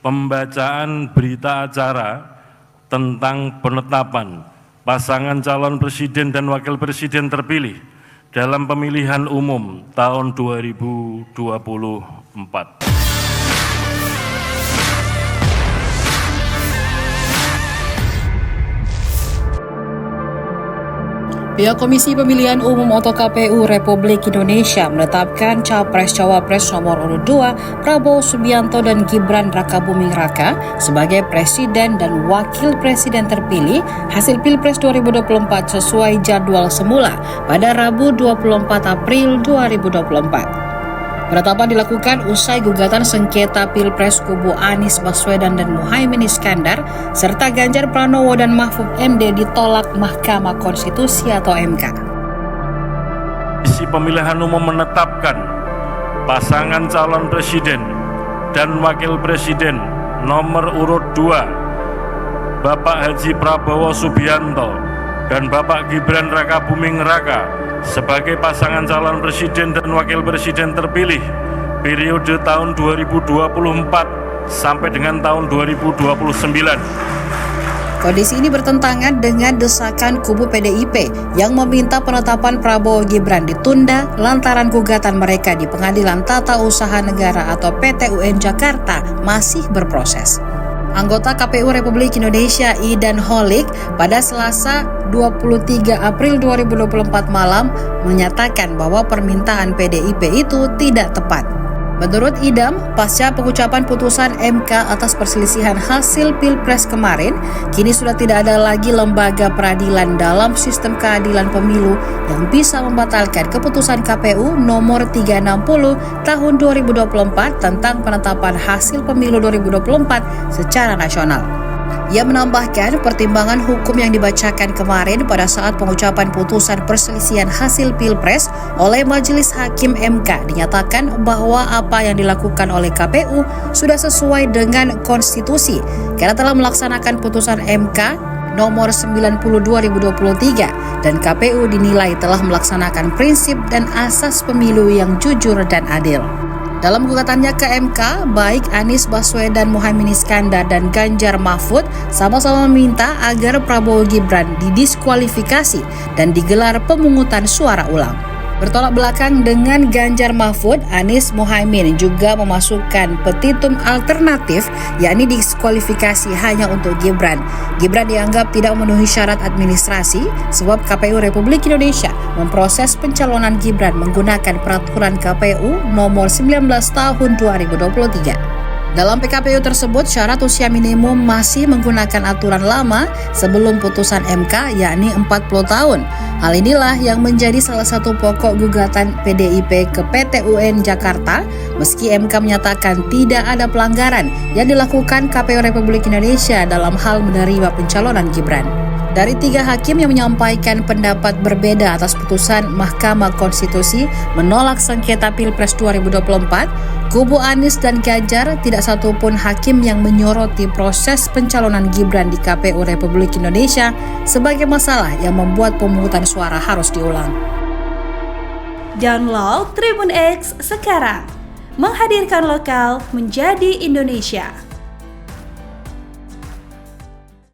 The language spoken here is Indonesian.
pembacaan berita acara tentang penetapan pasangan calon presiden dan wakil presiden terpilih dalam pemilihan umum tahun 2024. Pihak Komisi Pemilihan Umum atau KPU Republik Indonesia menetapkan Capres-Cawapres nomor urut 2 Prabowo Subianto dan Gibran Rakabuming Raka sebagai Presiden dan Wakil Presiden terpilih hasil Pilpres 2024 sesuai jadwal semula pada Rabu 24 April 2024. Penetapan dilakukan usai gugatan sengketa Pilpres kubu Anies Baswedan dan Muhaimin Iskandar serta Ganjar Pranowo dan Mahfud MD ditolak Mahkamah Konstitusi atau MK. Komisi Pemilihan Umum menetapkan pasangan calon presiden dan wakil presiden nomor urut 2 Bapak Haji Prabowo Subianto dan Bapak Gibran Rakabuming Raka sebagai pasangan calon presiden dan wakil presiden terpilih periode tahun 2024 sampai dengan tahun 2029. Kondisi ini bertentangan dengan desakan kubu PDIP yang meminta penetapan Prabowo Gibran ditunda lantaran gugatan mereka di Pengadilan Tata Usaha Negara atau PT UN Jakarta masih berproses. Anggota KPU Republik Indonesia Idan Holik pada Selasa 23 April 2024 malam menyatakan bahwa permintaan PDIP itu tidak tepat. Menurut Idam, pasca pengucapan putusan MK atas perselisihan hasil Pilpres kemarin, kini sudah tidak ada lagi lembaga peradilan dalam sistem keadilan pemilu yang bisa membatalkan keputusan KPU nomor 360 tahun 2024 tentang penetapan hasil pemilu 2024 secara nasional. Ia menambahkan pertimbangan hukum yang dibacakan kemarin pada saat pengucapan putusan perselisihan hasil Pilpres oleh Majelis Hakim MK dinyatakan bahwa apa yang dilakukan oleh KPU sudah sesuai dengan konstitusi karena telah melaksanakan putusan MK nomor 90 2023 dan KPU dinilai telah melaksanakan prinsip dan asas pemilu yang jujur dan adil. Dalam gugatannya ke MK, baik Anies Baswedan, Muhaimin Iskandar, dan Ganjar Mahfud sama-sama meminta agar Prabowo Gibran didiskualifikasi dan digelar pemungutan suara ulang. Bertolak belakang dengan Ganjar Mahfud, Anies Muhaimin juga memasukkan petitum alternatif yakni diskualifikasi hanya untuk Gibran. Gibran dianggap tidak memenuhi syarat administrasi sebab KPU Republik Indonesia memproses pencalonan Gibran menggunakan peraturan KPU nomor 19 tahun 2023. Dalam PKPU tersebut, syarat usia minimum masih menggunakan aturan lama sebelum putusan MK yakni 40 tahun. Hal inilah yang menjadi salah satu pokok gugatan PDIP ke PT UN Jakarta meski MK menyatakan tidak ada pelanggaran yang dilakukan KPU Republik Indonesia dalam hal menerima pencalonan Gibran. Dari 3 hakim yang menyampaikan pendapat berbeda atas putusan Mahkamah Konstitusi menolak sengketa Pilpres 2024, kubu Anies dan Ganjar tidak satupun hakim yang menyoroti proses pencalonan Gibran di KPU Republik Indonesia sebagai masalah yang membuat pemungutan suara harus diulang. Download Tribun X sekarang, menghadirkan lokal menjadi Indonesia.